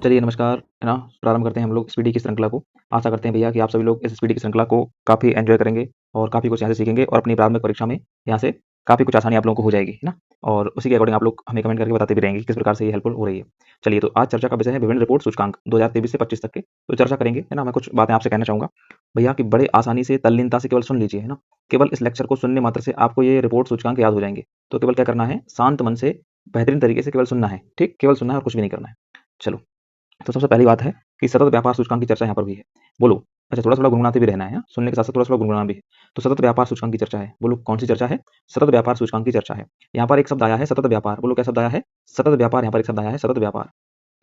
चलिए नमस्कार, है ना? प्रारंभ करते हैं हम लोग स्पीडी की श्रृंखला को। आशा करते हैं भैया कि आप सभी लोग इस स्पीडी की श्रृंखला को काफ़ी एन्जॉय करेंगे और काफ़ी कुछ यहाँ से सीखेंगे और अपनी प्रारंभिक परीक्षा में यहाँ से काफ़ी कुछ आसानी आप लोगों को हो जाएगी, है ना? और उसी के अकॉर्डिंग आप लोग हमें कमेंट करके बताते भी रहेंगे कि किस प्रकार से ये हेल्पफुल हो रही है। चलिए तो आज चर्चा का विषय है विभिन्न रिपोर्ट सूचकांक 2023 से 25 तक के, तो चर्चा करेंगे, है ना? मैं कुछ बातें आपसे कहना चाहूँगा भैया कि बड़े आसानी से तल्लीनता से केवल सुन लीजिए, है ना? केवल इस लेक्चर को सुनने मात्र से आपको ये रिपोर्ट सूचकांक याद हो जाएँगे। तो केवल क्या करना है, शांत मन से बेहतरीन तरीके से केवल सुनना है, ठीक? केवल सुनना है और कुछ भी नहीं करना है। चलो। तो सबसे पहली बात है कि सतत व्यापार सूचकांक की चर्चा यहाँ पर हुई है। बोलो। अच्छा, थोड़ा-थोड़ा गुनगुनाते भी रहना है, हाँ? सुनने के साथ-साथ थोड़ा-थोड़ा गुनगुनाना भी है। तो सतत व्यापार सूचकांक की चर्चा है। बोलो कौन-सी चर्चा है? सतत व्यापार सूचकांक की चर्चा है। यहाँ पर एक शब्द आया है सतत व्यापार। बोलो क्या शब्द आया है? सतत व्यापार। यहाँ पर एक शब्द आया है सतत व्यापार।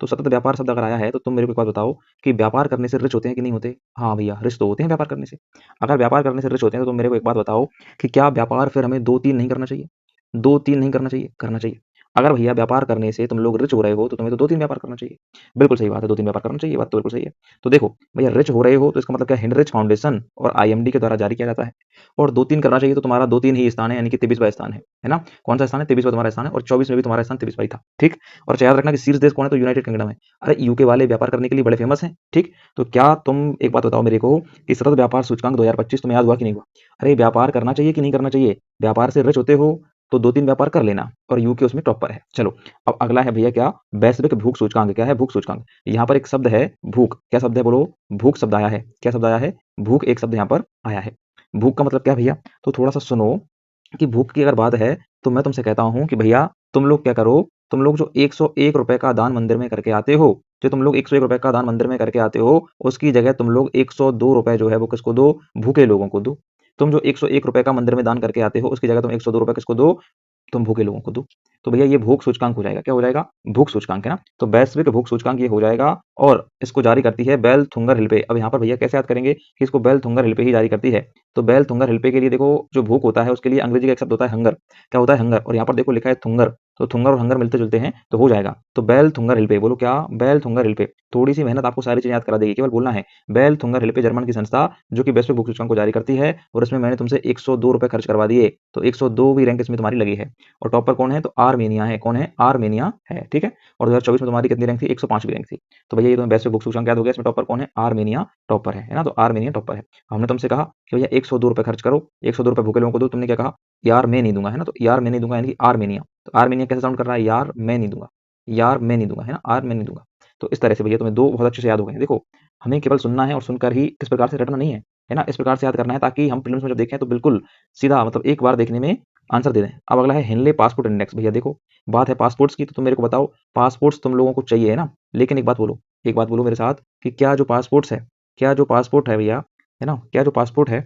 तो सतत व्यापार शब्द अगर आया है तो तुम मेरे को एक बात बताओ कि व्यापार करने से रिच होते हैं कि नहीं होते? हाँ भैया, रिच तो होते हैं व्यापार करने से। अगर व्यापार करने से रिच होते हैं तो तुम मेरे को एक बात बताओ कि क्या व्यापार फिर हमें 2-3 नहीं करना चाहिए? 2-3 नहीं करना चाहिए? करना चाहिए। अगर भैया व्यापार करने से तुम लोग रिच हो रहे हो तो तुम्हें तो 2-3 व्यापार करना चाहिए। बिल्कुल सही बात है, 2-3 व्यापार करना चाहिए, ये बात तो बिल्कुल सही है। तो देखो भैया रिच हो रहे हो तो इसका मतलब क्या है, हिंडरिच फाउंडेशन और आईएमडी के द्वारा जारी किया जाता है। और 2-3 करना चाहिए तो तुम्हारा 2-3 ही स्थान है, यानी कि 23वां स्थान है ना? कौन-सा स्थान है? 23वां तुम्हारा स्थान है और 24 में भी तुम्हारा स्थान 23वां ही था, ठीक? और अच्छा याद रखना कि शीर्ष देश कौन है? तो यूनाइटेड किंगडम है। अरे यूके वाले व्यापार करने के लिए बड़े फेमस हैं, ठीक? तो क्या तुम एक बात बताओ मेरे को कि सतत व्यापार सूचकांक 2025 तुम्हें याद हुआ कि नहीं हुआ? अरे व्यापार करना चाहिए कि नहीं करना चाहिए? व्यापार से रिच होते हो तो 2-3 व्यापार कर लेना और यूके उसमें टॉपर है। चलो, अब अगला है भैया क्या? वैश्विक भूख सूचकांक। क्या है? भूख सूचकांक। यहाँ पर एक शब्द है भूख। क्या शब्द है बोलो? भूख शब्द आया है। क्या शब्द आया है? भूख एक शब्द यहाँ पर आया है। भूख का मतलब क्या है भैया? तो थोड़ा-सा सुनो कि भूख की अगर बात है तो मैं तुमसे कहता हूँ कि भैया तुम लोग क्या करो, तुम लोग जो ₹101 का दान मंदिर में करके आते हो, जो तुम लोग ₹101 का दान मंदिर में करके आते हो, उसकी जगह तुम लोग ₹102 जो है वो किसको दो? भूखे लोगों को दो। तुम जो ₹101 का मंदिर में दान करके आते हो, उसकी जगह तुम ₹102 किसको दो? तुम भूखे लोगों को दो। तो भैया ये भूख सूचकांक हो जाएगा। क्या हो जाएगा? भूख सूचकांक, है ना? तो वैश्विक भूख सूचकांक ये हो जाएगा और इसको जारी करती है बेल थुंगर हिल्पे। अब यहाँ पर भैया कैसे याद करेंगे कि इसको बेल थुंगर हिल्पे ही जारी करती है। तो बेल थुंगर हिल्पे के लिए देखो जो भूख होता है उसके लिए अंग्रेजी का एक शब्द होता है हंगर। क्या होता है? हंगर। और यहाँ पर देखो लिखा है थुंगर। तो थुंगर और हंगर मिलते-जुलते हैं तो हो जाएगा। तो बेल थुंगर हिल्पे। बोलो क्या? बेल थुंगर हिल्पे। थोड़ी-सी मेहनत आपको सारी चीज़ें याद करा देगी। केवल बोलना है बेल थुंगर हिल्पे जर्मन की संस्था जो कि वैश्विक भूख सूचकांक को जारी करती है और इसमें मैंने तुमसे ₹102 खर्च करवा दिए। तो 102वीं रैंक इसमें तुम्हारी लगी है। और टॉपर कौन है? तो आर्मेनिया है। कौन है? आर्मेनिया है, ठीक है? और 2024 में तुम्हारी कितनी रैंक थी? 105वीं रैंक थी। तो भैया ये तुम्हें वैश्विक भूख सूचकांक याद हो गया, इसमें टॉपर कौन है? आर्मेनिया टॉपर है ना? तो आर्मेनिया टॉपर है। हमने तुमसे कहा कि भैया ₹102 खर्च करो, ₹102 भूखे लोगों को दो, तुमने क्या कहा? यार मैं नहीं दूँगा, है ना? तो यार मैं नहीं दूँगा यानी कि आर्मेनिया। तो आर्मेनिया कैसे साउंड कर रहा है? यार मैं नहीं दूँगा, यार मैं नहीं दूँगा, है ना? आर मैं नहीं दूँगा। तो इस तरह से भैया तुम्हें 2 बहुत अच्छे से याद हो गए हैं। देखो, हमें केवल सुनना है और सुनकर ही इस प्रकार से रटना नहीं है ना? इस प्रकार से याद करना है ताकि हम प्रीलिम्स में जब देखें तो बिल्कुल सीधा मतलब एक बार देखने में आंसर दे दें। अब अगला है हेनले पासपोर्ट इंडेक्स। भैया देखो, बात है पासपोर्ट्स की तो तुम मेरे को बताओ पासपोर्ट्स तुम लोगों को चाहिए है ना? लेकिन एक बात बोलो मेरे साथ कि क्या जो पासपोर्ट्स है, क्या जो पासपोर्ट है भैया, है ना? क्या जो पासपोर्ट है,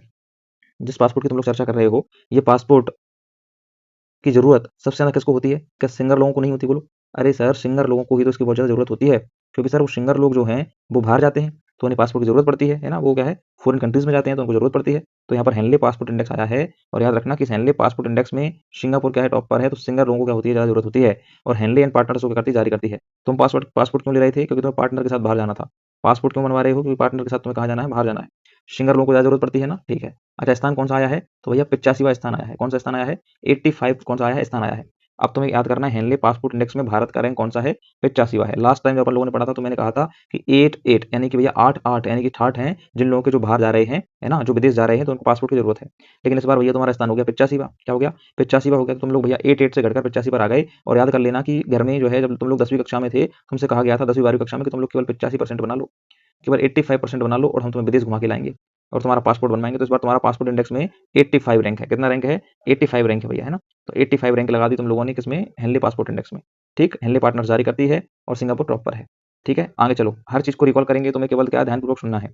जिस पासपोर्ट की तुम लोग चर्चा कर रहे हो, ये पासपोर्ट की ज़रूरत सबसे ज़्यादा किसको होती है? क्या सिंगर लोगों को नहीं होती बोलो? अरे सर सिंगर लोगों को ही तो इसकी बहुत ज़्यादा ज़रूरत होती है, क्योंकि सर वो सिंगर लोग जो हैं, वो बाहर जाते हैं, तो उन्हें पासपोर्ट की ज़रूरत पड़ती है ना? वो क्या है, फ़ॉरेन कंट्रीज़ में जाते हैं तो उनको ज़रूरत पड़ती है। तो यहाँ पर हेनले पासपोर्ट इंडेक्स आया है और याद रखना कि इस हेनले पासपोर्ट इंडेक्स में सिंगापुर क्या है टॉप पर है, तो सिंगर लोगों को क्या होती है, ज़्यादा ज़रूरत होती है और हेनले एंड पार्टनर्स को क्या करती है, जारी करती है। तुम पासपोर्ट पासपोर्ट क्यों ले रहे थे? क्योंकि तुम्हें पार्टनर के साथ बाहर जाना था। पासपोर्ट क्यों बनवा रहे हो? क्योंकि पार्टनर के साथ तुम्हें कहाँ जाना है? बाहर जाना है। सिंगर लोगों को ज़्यादा ज़रूरत पड़ती है ना? ठीक है। अच्छा स्थान कौन-सा आया है? तो भैया 85वां स्थान आया है। कौन-सा स्थान आया है? 85 कौन-सा आया है? स्थान आया है। अब तुम्हें याद करना है हेनले पासपोर्ट इंडेक्स में भारत का रैंक कौन-सा है? 85वां है। लास्ट टाइम जब अपन लोगों ने पढ़ा था तो मैंने कहा था कि 88 यानी कि भैया 8-8 यानी कि 60 हैं जिन लोगों के जो बाहर जा रहे हैं, है ना? जो विदेश जा रहे हैं तो उनको पासपोर्ट की ज़रूरत है। लेकिन इस बार भैया तुम्हारा स्थान हो गया 85वां। क्या हो गया? 85वां हो गया। तो तुम लोग भैया 88 से घटकर 85 पर आ गए और याद कर लेना कि घर में जो है जब तुम लोग 10वीं कक्षा में थे, तुमसे कहा गया था 10वीं 12वीं कक्षा में कि तुम लोग केवल 85% बना लो। केवल 85% बना लो और हम तुम्हें विदेश घुमा के लाएँगे और तुम्हारा पासपोर्ट बनवाएँगे। तो इस बार तुम्हारा पासपोर्ट इंडेक्स में 85 रैंक है। कितना रैंक है? 85 रैंक है भैया, है ना? तो 85 रैंक लगा दी तुम लोगों ने किसमें? हेनले पासपोर्ट इंडेक्स में। ठीक? हेनले पार्टनर्स जारी करती है और सिंगापुर टॉप पर है। ठीक है? आगे चलो। हर चीज़ को रिकॉल करेंगे, तुम्हें केवल क्या ध्यानपूर्वक सुनना है।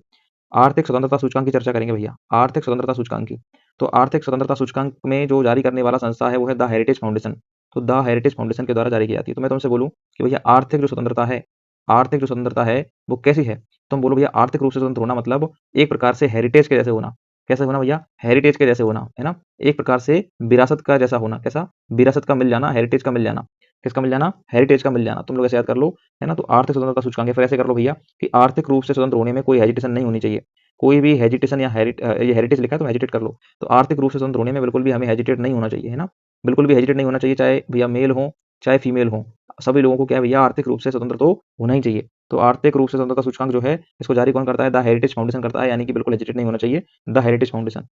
आर्थिक स्वतंत्रता सूचकांक की चर्चा करेंगे भैया। आर्थिक स्वतंत्रता सूचकांक की। तो आर्थिक स्वतंत्रता सूचकांक में जो जारी करने वाला संस्था है वो है द हेरिटेज फाउंडेशन। तो द हेरिटेज फाउंडेशन के द्वारा जारी की जाती है। तो मैं तुमसे बोलूँ कि भैया आर्थिक जो स्वतंत्रता है वो कैसी है? तुम बोलो भैया आर्थिक रूप से स्वतंत्र होना मतलब एक प्रकार से हेरिटेज के जैसे होना। कैसे होना भैया? हेरिटेज के जैसे होना, है ना? एक प्रकार से विरासत का जैसा होना। कैसा? विरासत का मिल जाना, हेरिटेज का मिल जाना। किसका मिल जाना? हेरिटेज का मिल जाना। तुम लोग ऐसे याद कर लो, है ना? तो आर्थिक स्वतंत्रता सूचकांक है। फिर ऐसे कर लो भैया कि आर्थिक रूप से स्वतंत्र होने में कोई हेजिटेशन नहीं होनी चाहिए। कोई भी हेजिटेशन या ये हेरिटेज लिखा है तो हेजिटेट कर लो। तो आर्थिक रूप से स्वतंत्र होने में बिल्कुल भी हमें हेजिटेट नहीं होना चाहिए, है ना? बिल्कुल भी हेजिटेट नहीं होना चाहिए, चाहे भैया मेल हो, चाहे फीमेल हो। सभी लोगों को क्या है भैया, आर्थिक रूप से स्वतंत्र तो होना ही चाहिए। तो आर्थिक रूप से स्वतंत्रता सूचकांक जो है, इसको जारी कौन करता है? द हेरिटेज फाउंडेशन करता है, यानी कि बिल्कुल हेजिटेट नहीं होना चाहिए, द हेरिटेज फाउंडेशन।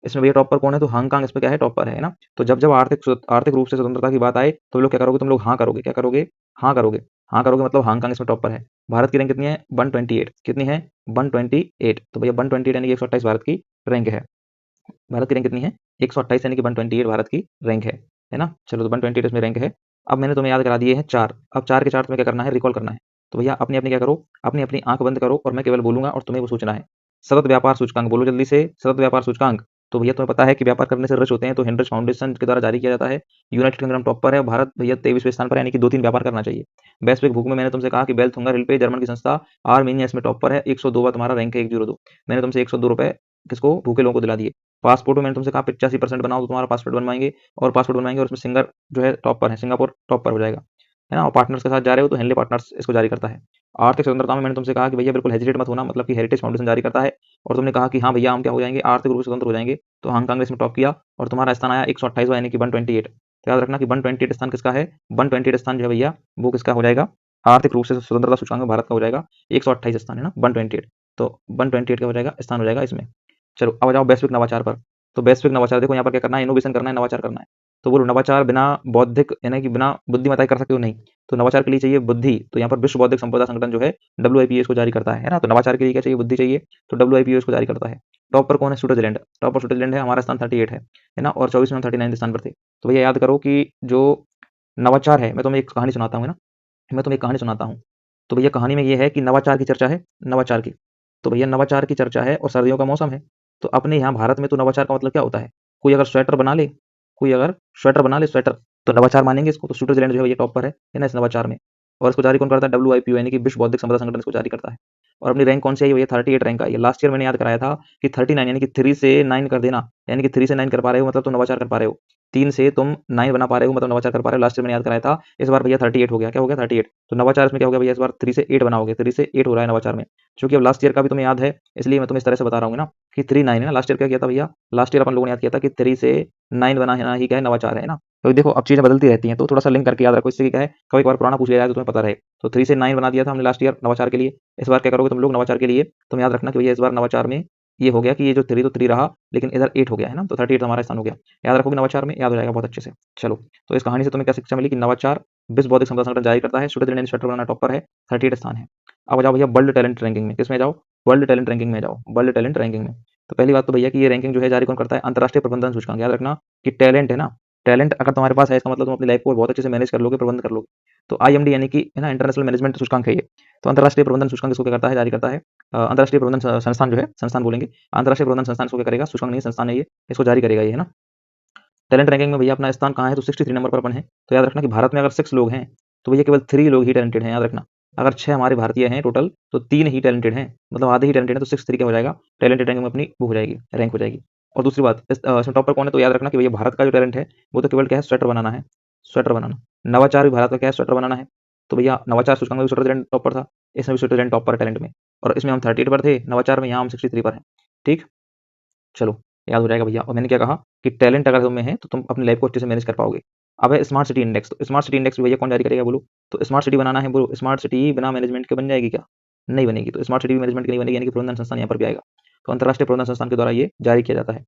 इसमें भैया टॉपर कौन है? तो हांगकांग इसमें क्या है? टॉपर है ना। तो जब जब आर्थिक रूप से स्वतंत्रता की बात आए तो लोग क्या करोगे? तुम लोग हाँ करोगे। क्या करोगे? हाँ करोगे। हाँ करोगे, मतलब हांगकांग इसमें टॉपर है। भारत की रैंक कितनी है? 128। कितनी है? 128। तो भैया 128 यानी कि 128 भारत की रैंक है। भारत की रैंक कितनी है? 128 यानी कि 128 भारत की रैंक है ना। चलो, तो 128 इसमें रैंक है। अब मैंने तुम्हें याद करा दिए हैं चार। अब चार के चार तुम्हें क्या करना है? रिकॉल करना है। तो भैया अपनी अपनी क्या करो? अपनी अपनी आंख बंद करो और मैं केवल बोलूंगा और तुम्हें वो सोचना है। सतत व्यापार सूचकांक, बोलो जल्दी से, सतत व्यापार सूचकांक। तो भैया तुम्हें पता है कि व्यापार करने से रिच होते हैं, तो हेनरिच फाउंडेशन के द्वारा जारी किया जाता है। यूनाइटेड किंगडम टॉपर है, भारत भैया 23वें स्थान पर है, यानी कि 2-3 व्यापार करना चाहिए। वैश्विक भूख में मैंने तुमसे कहा कि बेल्थुंगा रिल्पे जर्मन की संस्था, आर्मीनिया इसमें टॉपर है, 102 तुम्हारा रैंक है, 102। मैंने तुमसे 102 रुपए किसको? भूखे लोगों को दिला दिए। पासपोर्ट में मैंने तुमसे कहा 85% बनाओ, तो तुम्हारा पासपोर्ट बनवाएंगे। और पासपोर्ट बनवाएंगे और उसमें सिंगर जो है टॉप पर है, सिंगापुर टॉप पर हो जाएगा, है ना। और पार्टनर्स के साथ जा रहे हो तो हेनले पार्टनर्स इसको जारी करता है। आर्थिक स्वतंत्रता में मैंने तुमसे कहा कि भैया बिल्कुल हेजिटेट मत होना, मतलब कि हेरिटेज फाउंडेशन जारी करता है। और तुमने कहा कि हाँ भैया हम क्या हो जाएंगे? आर्थिक रूप से स्वतंत्र हो जाएंगे। तो हांगकांग ने इसमें टॉप किया और तुम्हारा स्थान आया 128वां, यानी कि 128। तो याद रखना कि 128 स्थान किसका है? 128 स्थान जो है भैया वो किसका हो जाएगा? आर्थिक रूप से स्वतंत्रता सूचकांक में भारत का हो जाएगा। 128 स्थान है ना, 128। तो 128 का हो जाएगा, स्थान हो जाएगा इसमें। चलो अब आ जाओ वैश्विक नवाचार पर। तो वैश्विक नवाचार देखो यहाँ पर क्या करना है? इनोवेशन करना है, नवाचार करना है। तो बोलो नवाचार बिना बौद्धिक, यानी कि बिना बुद्धिमत्ता के कर सकते हो? नहीं। तो नवाचार के लिए चाहिए बुद्धि। तो यहाँ पर विश्व बौद्धिक संपदा संगठन जो है डब्ल्यू इसको जारी करता है ना। तो नवाचार के लिए क्या चाहिए? बुद्धि चाहिए। तो डब्ल्यू इसको जारी करता है। टॉप पर कौन है? स्विट्जरलैंड। टॉप पर स्विट्जरलैंड है, हमारा स्थान 38 है ना। और 24 में हम 39 स्थान पर थे। तो भैया याद करो कि जो नवाचार है, मैं तुम्हें एक कहानी सुनाता हूँ, है ना। मैं तुम्हें एक कहानी सुनाता हूँ। तो भैया कहानी में ये है कि नवाचार की चर्चा है, नवाचार की। तो भैया नवाचार की चर्चा है और सर्दियों का मौसम है। तो अपने यहाँ भारत में तो नवाचार का मतलब क्या होता है? कोई अगर स्वेटर बना ले, कोई अगर स्वेटर बना ले, स्वेटर, तो नवाचार मानेंगे इसको। तो स्विट्जरलैंड जो है ये टॉप पर है ना, इस नवाचार में। और इसको जारी कौन करता है? डब्ल्यू यानी कि विश्व बौद्धिक संपदा संगठन इसको जारी करता है। और अपनी रैंक कौन सी आई है भैया? 38 रैंक आई है। लास्ट ईयर मैंने याद कराया था कि 39, यानी कि 3 से 9 कर देना, यानी कि 3 से 9 कर पा रहे हो मतलब तुम नवाचार कर पा रहे हो। 3 से तुम 9 बना पा रहे हो मतलब नवाचार कर पा रहे हो। लास्ट ईयर मैंने याद कराया था। इस बार भैया 38 हो गया। क्या हो गया? 38। तो नवाचार इसमें क्या हो गया भैया? इस बार 3 से 8 बनाओगे। 3 से 8 हो रहा है नवाचार में। क्योंकि अब लास्ट ईयर का भी तुम्हें याद है, इसलिए मैं तुम्हें इस तरह से बता रहा हूँ ना कि 3-9 है ना। लास्ट ईयर क्या किया था भैया? लास्ट ईयर अपन लोगों ने याद किया था कि 3 से 9 बनाना ही क्या है? नवाचार है ना। तो देखो अब चीजें बदलती रहती हैं, तो थोड़ा सा लिंक करके याद रखो, इससे क्या है, कभी कभार पुराना पूछ लिया जाए तो तुम्हें पता रहे। तो 3 से 9 बना दिया था हमने लास्ट ईयर नवाचार के लिए। इस बार क्या करोगे तुम लोग नवाचार के लिए? तुम याद रखना कि भैया इस बार नवाचार में ये हो गया कि ये जो 3 तो 3 रहा, लेकिन इधर 8 हो गया है ना। तो 38 हमारा स्थान हो गया। याद रखोगे नवाचार में, याद हो जाएगा बहुत अच्छे से। चलो, तो इस कहानी से तुम्हें क्या शिक्षा मिली? कि नवाचार विश्व बौद्धिक संपदा संगठन जारी करता है। स्विट्जरलैंड स्वेटर बनाना टॉपर है, 38 स्थान है। अब आ जाओ भैया वर्ल्ड टैलेंट रैंकिंग में। किसमें जाओ? वर्ल्ड टैलेंट रैंकिंग में जाओ, वर्ल्ड टैलेंट रैंकिंग में। तो पहली बात तो भैया कि ये रैंकिंग जो है जारी कौन करता है? अंतर्राष्ट्रीय प्रबंधन सूचकांक। याद रखना कि टैलेंट है ना, टैलेंट अगर तुम्हारे पास है, इसका मतलब तुम अपनी लाइफ को बहुत अच्छे से मैनेज कर लोगे, प्रबंध कर लोगे। तो आईएमडी यानी कि है ना, इंटरनेशनल मैनेजमेंट सूचकांक है ये। तो अंतर्राष्ट्रीय प्रबंधन सूचकांक इसको क्या करता है? जारी करता है। अंतर्राष्ट्रीय प्रबंधन संस्थान जो है, संस्थान बोलेंगे, अंतर्राष्ट्रीय प्रबंधन संस्थान इसको क्या करेगा? सूचकांक नहीं, संस्थान है ये, इसको जारी करेगा ये, है ना। टैलेंट रैंकिंग में भैया अपना स्थान कहाँ है? तो 63 नंबर पर अपन है। तो याद रखना कि भारत में अगर 6 लोग हैं तो भैया केवल 3 लोग ही टैलेंटेड हैं, याद रखना। अगर 6 हमारे भारतीय हैं टोटल, तो 3 ही टैलेंटेड हैं, मतलब आधे ही टैलेंटेड हैं। तो 6 3 क्या हो जाएगा? टैलेंटेड रैंकिंग में अपनी वो हो जाएगी, रैंक हो जाएगी। और दूसरी बात, इसमें टॉप पर कौन है? तो याद रखना कि भैया भारत का जो टैलेंट है वो तो केवल क्या है? स्वेटर बनाना है, स्वेटर बनाना। नवाचार भी भारत का क्या है? स्वेटर बनाना है। तो भैया नवाचार सूचकांक में भी स्विट्जरलैंड टॉप पर था, इसमें भी स्विट्जरलैंड टॉप पर टैलेंट में। और इसमें हम 38 पर थे नवाचार में, यहाँ हम 63 पर हैं। ठीक, चलो, याद हो जाएगा भैया। और मैंने क्या कहा कि टैलेंट अगर तुम में है तो तुम अपनी लाइफ को अच्छे से मैनेज कर पाओगे। अब है स्मार्ट सिटी इंडेक्स। तो स्मार्ट सिटी इंडेक्स भैया कौन जारी करेगा बोलो? तो स्मार्ट सिटी बनाना है, बोलो स्मार्ट सिटी बिना मैनेजमेंट के बन जाएगी क्या? नहीं बनेगी। तो स्मार्ट सिटी भी मैनेजमेंट की नहीं बनेगी, यानी कि प्रबंधन संस्थान यहाँ पर भी आएगा। तो अंतर्राष्ट्रीय प्रबंधन संस्थान के द्वारा ये जारी किया जाता है।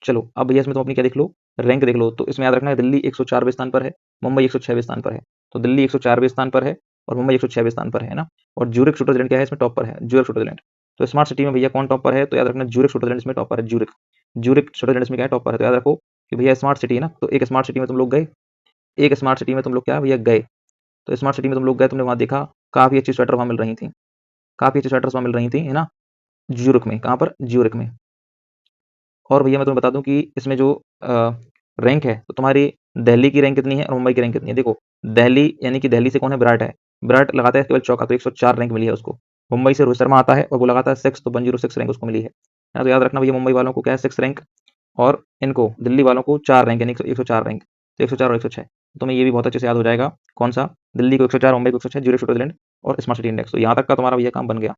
चलो अब भैया इसमें तुम अपनी क्या देख लो? रैंक देख लो। तो इसमें याद रखना है दिल्ली 104वें स्थान पर है, मुंबई 106वें स्थान पर है। तो दिल्ली 104वें स्थान पर है और मुंबई 106वें स्थान पर है ना। और ज्यूरिख स्विट्जरलैंड क्या है? इसमें टॉप पर है, ज्यूरिख स्विट्जरलैंड। तो स्मार्ट सिटी में भैया कौन टॉप पर है? तो याद रखना ज्यूरिख स्विट्जरलैंड इसमें टॉप पर है, ज्यूरिख। ज्यूरिख स्विट्जरलैंड इसमें क्या है? टॉप पर है। तो याद रखो कि भैया स्मार्ट सिटी है ना, तो एक स्मार्ट सिटी में तुम लोग गए, एक स्मार्ट सिटी में तुम लोग क्या भैया गए। तो स्मार्ट सिटी में तुम लोग गए, तुमने वहां देखा काफी अच्छी स्वेटर वहां मिल रही थी, काफी अच्छी स्वेटर्स वहां मिल रही थी, है ना। ज्यूरिख में, कहाँ पर? ज्यूरिख में। और भैया मैं तुम्हें बता दूं कि इसमें जो रैंक है, तो तुम्हारी दिल्ली की रैंक कितनी है और मुंबई की रैंक कितनी है? देखो, दिल्ली यानी कि दिल्ली से कौन है? विराट है। विराट लगाता है केवल चौका, तो 104 रैंक मिली है उसको। मुंबई से रोहित शर्मा आता है और वो लगाता है 6, तो 106 रैंक उसको मिली है ना। तो याद रखना भैया मुंबई वालों को क्या है? 6 रैंक। और इनको दिल्ली वालों को 4 रैंक, यानी 104 रैंक। तो 104 और 106, तुम्हें ये भी बहुत अच्छे से याद हो जाएगा। कौन सा? दिल्ली को 104, मुंबई को 106, ज्यूरिख स्विट्जरलैंड और स्मार्ट सिटी इंडेक्स। तो यहाँ तक का तुम्हारा भैया काम बन गया,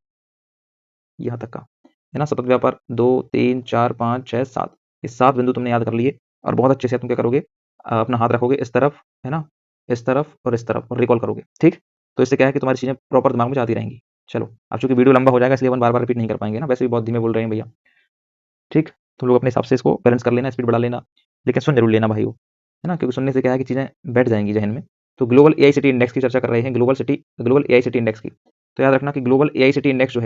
यहाँ तक का, है ना। सतत व्यापार 2 3 4 5 6 7, ये 7 बिंदु तुमने याद कर लिए। और बहुत अच्छे से तुम क्या करोगे? अपना हाथ रखोगे इस तरफ, है ना। इस तरफ और इस तरफ और रिकॉल करोगे, ठीक? तो इससे क्या है कि तुम्हारी चीज़ें प्रॉपर दिमाग में जाती रहेंगी। चलो, अब चूँकि वीडियो लंबा हो जाएगा इसलिए अपन बार-बार रिपीट नहीं कर पाएँगे ना, वैसे भी बहुत धीमे बोल रहे हैं भैया, ठीक? तुम लोग अपने हिसाब से इसको बैलेंस कर लेना, स्पीड बढ़ा लेना, लेकिन सुन ज़रूर लेना भाइयों, है ना? क्योंकि सुनने से क्या है कि चीज़ें बैठ जाएँगी ज़हन में। तो ग्लोबल एआई सिटी इंडेक्स की चर्चा कर रहे हैं, ग्लोबल एआई सिटी इंडेक्स की। तो याद रखना कि ग्लोबल एआई सिटी इंडेक्स जो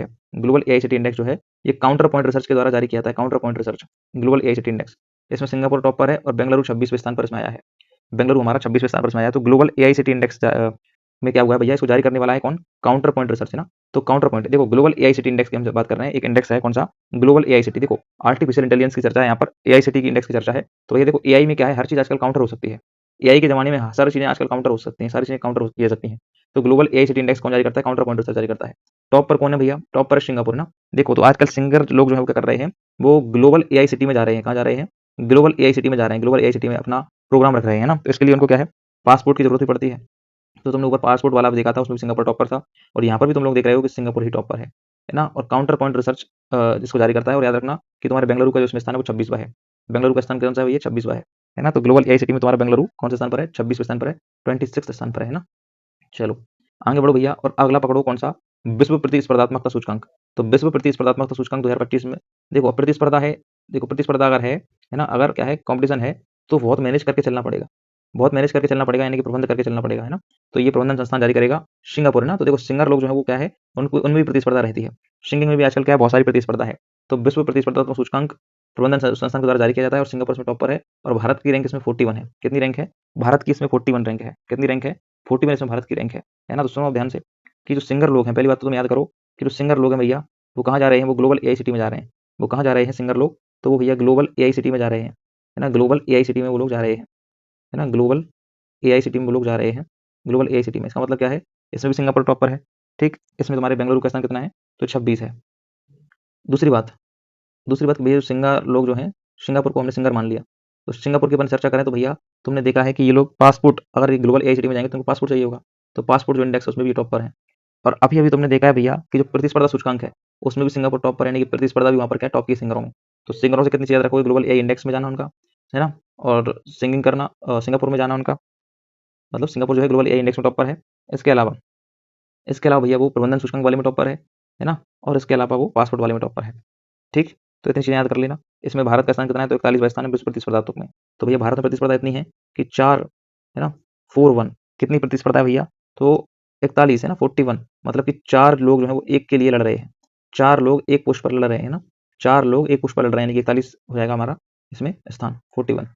है, ये काउंटर पॉइंट रिसर्च के द्वारा जारी किया जाता है, counter point research, global AI city index. इसमें सिंगापुर टॉप पर है और बेंगलुरु 26वें स्थान पर इसमें आया है। बेंगलुरु हमारा 26वें स्थान पर इसमें आया है। तो ग्लोबल एआई सिटी इंडेक्स में क्या हुआ है भैया, इसको जारी करने वाला है कौन? काउंटर पॉइंट रिसर्च, है ना? तो काउंटर पॉइंट देखो, ग्लोबल एआई सिटी इंडेक्स की हम जब बात कर रहे हैं, एक इंडेक्स है कौन सा? Global AI city. देखो, आर्टिफिशियल इंटेलिजेंस की चर्चा है यहाँ पर, एआई सिटी की इंडेक्स की चर्चा है। तो ये देखो, एआई में क्या है, हर चीज़ आजकल काउंटर हो सकती है। एआई के ज़माने में सारी चीज़ें आजकल काउंटर हो सकती हैं, सारी चीज़ें काउंटर हो की जा सकती हैं। तो ग्लोबल एआई सिटी इंडेक्स कौन जारी करता है? काउंटर पॉइंट रिसर्च जारी करता है। टॉप पर कौन है भैया? टॉप पर सिंगापुर ना। देखो, तो आजकल सिंगर लोग जो है वो क्या कर रहे हैं, वो ग्लोबल एआई सिटी में जा रहे हैं। कहाँ जा रहे हैं? ग्लोबल एआई सिटी में जा रहे हैं, ग्लोबल एआई सिटी में अपना प्रोग्राम रख रहे हैं ना। तो इसके लिए उनको क्या है, पासपोर्ट की जरूरत भी पड़ती है। तो तुमने ऊपर पासपोर्ट वाला भी देखा था, उसमें भी सिंगापुर टॉप पर था, और यहाँ पर भी तुम लोग देख रहे हो कि सिंगापुर ही टॉप पर है ना। और काउंटर पॉइंट रिसर्च जिसको जारी करता है, और याद रखना कि तुम्हारे बेंगलुरु का जो इसमें स्थान है वो 26वां है। बेंगलुरु का स्थान कौन सा है भैया? 26वां है ना। तो ग्लोबल एआई सिटी में तुम्हारा बेंगलुरु कौन से स्थान पर है? 26वें स्थान पर है, 26 स्थान पर है ना। चलो, आगे बढ़ो भैया, और अगला पकड़ो कौन सा? विश्व प्रतिस्पर्धात्मकता सूचकांक। तो विश्व प्रतिस्पर्धात्मकता सूचकांक 2025 में, देखो प्रतिस्पर्धा है, देखो प्रतिस्पर्धा अगर है ना, अगर क्या है कंपटीशन है, तो बहुत मैनेज करके चलना पड़ेगा, बहुत मैनेज करके चलना पड़ेगा, यानी कि प्रबंध करके चलना पड़ेगा, है ना। तो ये प्रबंधन संस्थान जारी करेगा, सिंगापुर है ना। तो देखो, सिंगर लोग जो है वो क्या है, उनको उनमें भी प्रतिस्पर्धा रहती है। सिंगिंग में भी आजकल क्या है, बहुत सारी प्रतिस्पर्धा है। तो विश्व प्रतिस्पर्धात्मक सूचकांक प्रबंधन संस्थान के द्वारा जारी किया जाता है, और सिंगापुर इसमें टॉप पर है, और भारत की रैंक इसमें 41 है। कितनी रैंक है? भारत की इसमें 41 रैंक है। कितनी रैंक है? 41 इसमें भारत की रैंक है ना। तो सुनो ध्यान से कि जो सिंगर लोग हैं, पहली बात तो तुम याद करो कि जो सिंगर लोग हैं भैया, वो कहाँ जा रहे हैं? वो ग्लोबल एआई सिटी में जा रहे हैं। वो कहाँ जा रहे हैं सिंगर लोग? तो वो भैया ग्लोबल एआई सिटी में जा रहे हैं, है ना। ग्लोबल एआई सिटी में वो लोग जा रहे हैं, है ना। ग्लोबल एआई सिटी में वो लोग जा रहे हैं, ग्लोबल एआई सिटी में। इसका मतलब क्या है? इसमें भी सिंगापुर टॉप पर है, ठीक। इसमें तुम्हारे बेंगलुरु का स्थान कितना है? तो 26 है। दूसरी बात, कि भैया सिंगर लोग जो हैं, सिंगापुर को हमने सिंगर मान लिया, तो सिंगापुर की अपन चर्चा करें तो भैया तुमने देखा है कि ये लोग पासपोर्ट, अगर ये ग्लोबल एआई सिटी में जाएंगे तो उनको पासपोर्ट चाहिए होगा। तो पासपोर्ट जो इंडेक्स है उसमें भी टॉप पर है। और अभी अभी तुमने देखा है भैया कि जो प्रतिस्पर्धा सूचकांक है, उसमें भी सिंगापुर टॉप पर है, यानी कि प्रतिस्पर्धा भी वहाँ पर क्या है, टॉप की सिंगरों में। तो सिंगरों से कितनी चीज़ याद रखोगे? ग्लोबल एआई इंडेक्स में जाना उनका, है ना। और सिंगिंग करना, सिंगापुर में जाना उनका, मतलब सिंगापुर जो है ग्लोबल एआई इंडेक्स में टॉप पर है। इसके अलावा, भैया वो प्रबंधन सूचकांक वाले में टॉप पर है ना। और इसके अलावा वो पासपोर्ट वाले में टॉप पर है, ठीक। तो इतनी चीज़ें याद कर लेना। इसमें भारत का स्थान कितना है? तो 41वां स्थान है विश्व प्रतिस्पर्धात्मक में। तो भैया भारत में प्रतिस्पर्धा इतनी है कि 4, है ना, 4-1 कितनी प्रतिस्पर्धा है भैया? तो 41 है ना, 41, मतलब कि 4 लोग जो है वो एक के लिए लड़ रहे हैं। 4 लोग एक पोस्ट पर लड़ रहे हैं ना, 4 लोग एक पोस्ट पर लड़ रहे हैं, यानी कि 41 हो जाएगा हमारा इसमें स्थान, 41।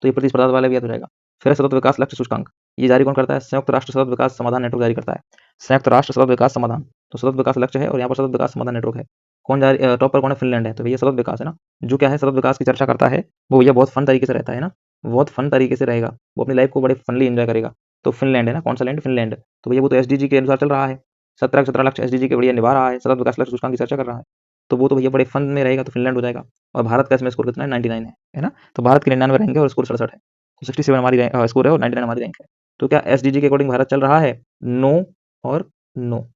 तो ये प्रतिस्पर्धा वाला भी याद हो जाएगा। फिर है सतत विकास लक्ष्य सूचकांक। ये जारी कौन करता है? संयुक्त राष्ट्र सतत विकास समाधान नेटवर्क जारी करता है। संयुक्त राष्ट्र सतत विकास समाधान, तो सतत विकास लक्ष्य है और यहाँ पर सतत विकास समाधान नेटवर्क है। कौन जारी, टॉप पर कौन है? फिनलैंड है। तो भैया सतत विकास है ना, जो क्या है, सतत विकास की चर्चा करता है, वो भैया बहुत फन तरीके से रहता है ना, बहुत फन तरीके से रहेगा, वो अपनी लाइफ को बड़े फनली एंजॉय करेगा। तो फिनलैंड है ना, कौन सा लैंड? फिनलैंड। तो भैया वो तो एसडीजी के अनुसार चल रहा है, 17 के 17 लक्ष्य एसडीजी के बढ़िया निभा रहा है, सतत विकास लक्ष्य सूचकांक की चर्चा कर रहा है। तो वो तो भैया बड़े फन में रहेगा, तो फिनलैंड हो जाएगा। और भारत का इसमें स्कोर कितना है? 99 है ना। तो भारत की 99 रैंक है और स्कोर 67 है। तो 67 हमारी स्कोर है और 99 हमारी रैंक है। तो क्या एसडीजी के अकॉर्डिंग भारत चल रहा है? नो और नो।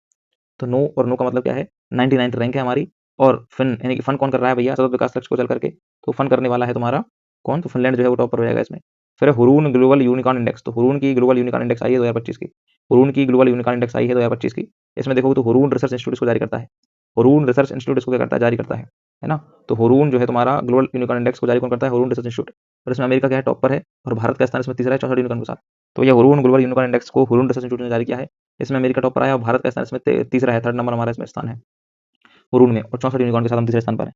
तो नो और नो का मतलब क्या है? 99 रैंक है हमारी। और फिन, यानी कि फन कौन कर रहा है भैया? सतत विकास लक्ष्य को चल करके। तो फन करने वाला है तुम्हारा कौन? तो फिनलैंड जो है वो टॉप पर हो जाएगा इसमें। फिर हुरून ग्लोबल यूनिकॉर्न इंडेक्स। तो हुरून की ग्लोबल यूनिकॉर्न इंडेक्स आई है 2025 की। हुरून की ग्लोबल यूनिकॉर्न इंडेक्स आई है 2025 की। इसमें देखोगे तो हुरून रिसर्च इंस्टीट्यूट इसको जारी करता है। हुरून रिसर्च इंस्टीट्यूट इसको क्या करता है? जारी करता है ना। तो हुरून जो है तुम्हारा ग्लोबल यूनिकॉर्न इंडेक्स को जारी कौन करता है? Hurun research institute. और इसमें अमेरिका क्या है? टॉप पर है, और भारत का स्थान इसमें तीसरा है 64 यूनिकॉर्न के साथ। तो ये हुरून ग्लोबल यूनिकॉर्न इंडेक्स को हुरून रिसर्च इंस्टीट्यूट ने जारी किया है। इसमें अमेरिका टॉप पर आया और भारत का स्थान इसमें तीसरा है, थर्ड नंबर हमारा इसमें स्थान है हुरून में, और 64 यूनिकॉर्न के साथ हम तीसरे स्थान पर है।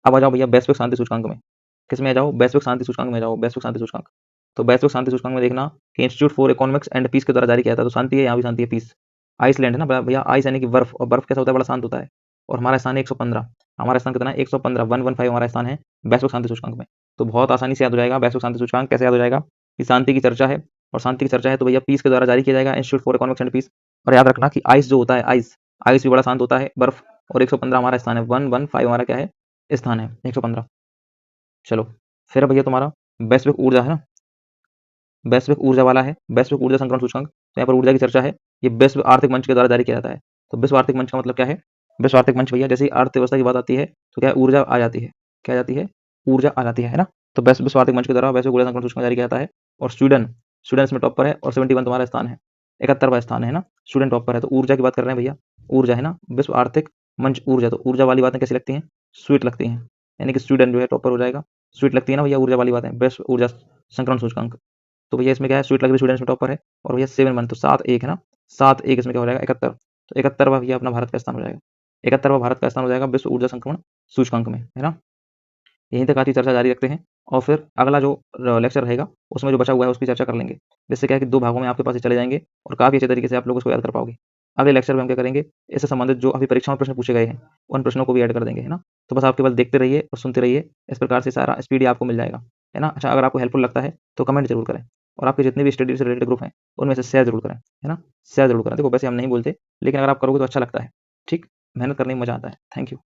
अब आ जाओ भैया वैश्विक शांति सूचकांक में। किसमें आ जाओ? वैश्विक शांति सूचकांक में जाओ, वैश्विक शांति सूचकांक। तो वैश्विक शांति सूचकांक में देखना कि institute for economics and peace के द्वारा जारी किया था। तो शांति है, यहाँ भी शांति है, पीस। आइसलैंड है ना भैया, आइस यानी कि बर्फ, और बर्फ कैसा होता है? बड़ा शांत होता है। और हमारा स्थान है 115, हमारा स्थान कितना है? 115, 115 हमारा स्थान है वैश्विक शांति सूचकांक में। तो बहुत आसानी से याद हो जाएगा वैश्विक शांति सूचकांक। कैसे याद हो जाएगा? कि शांति की चर्चा है, और शांति की चर्चा है तो भैया पीस के द्वारा जारी किया जाएगा, institute for economics and peace. और याद रखना कि आइस जो होता है, आइस आइस भी बड़ा शांत होता है, बर्फ। और 115 हमारा स्थान है, 115 हमारा क्या है? स्थान है 115। चलो, फिर भैया तुम्हारा वैश्विक ऊर्जा है ना, वैश्विक ऊर्जा वाला है, वैश्विक ऊर्जा संक्रमण सूचकांक। तो यहाँ पर ऊर्जा की चर्चा है, ये विश्व आर्थिक मंच के द्वारा जारी किया जाता है। तो विश्व आर्थिक मंच का मतलब क्या है? विश्व आर्थिक मंच भैया, जैसे ही अर्थव्यवस्था की बात आती है तो क्या ऊर्जा आ जाती है, क्या आ जाती है? ऊर्जा आ जाती है ना। तो विश्व आर्थिक मंच के द्वारा वैश्विक ऊर्जा संक्रमण सूचकांक जारी किया जाता है। और स्वीडन, स्वीडन इसमें टॉप पर है और 71 तुम्हारा स्थान है, 71वां स्थान है ना, स्वीडन टॉप पर है। तो ऊर्जा की बात कर रहे हैं भैया, ऊर्जा है ना, विश्व आर्थिक मंच ऊर्जा, तो ऊर्जा वाली बातें कैसी लगती हैं? स्वीट लगती हैं, यानी कि स्वीडन जो है टॉप पर हो जाएगा। स्वीट लगती है ना भैया ऊर्जा वाली बातें, विश्व ऊर्जा संक्रमण सूचकांक। तो भैया इसमें क्या है, स्वीट लग रही स्वीडन इसमें टॉप पर है और भैया 7 तो 7 1 है ना, 7 1 इसमें क्या हो जाएगा 71। तो 71वां भैया अपना भारत का स्थान हो जाएगा, 71वां भारत का स्थान हो जाएगा विश्व ऊर्जा संक्रमण सूचकांक में, है ना। यहीं तक आज की चर्चा जारी रखते हैं और फिर अगला जो लेक्चर रहेगा उसमें जो बचा हुआ है उसकी चर्चा कर लेंगे, जिससे क्या है कि 2 भागों में आपके पास ये चले जाएंगे और काफ़ी अच्छे तरीके से आप लोग उसको याद कर पाओगे। अगले लेक्चर में हम क्या करेंगे, इससे संबंधित जो अभी परीक्षा में प्रश्न पूछे गए हैं उन प्रश्नों को भी ऐड कर देंगे, है ना। तो बस आप केवल देखते रहिए और सुनते रहिए, इस प्रकार से सारा स्पीडी आपको मिल जाएगा, है ना। अच्छा, अगर आपको हेल्पफुल लगता है तो कमेंट जरूर करें और आपके जितने भी स्टडी से रिलेटेड ग्रुप हैं उनमें से शेयर जरूर करें, है ना। शेयर जरूर करें, देखो वैसे हम नहीं बोलते लेकिन अगर आप करोगे तो अच्छा लगता है, ठीक। मेहनत करने में मजा आता है। Thank you.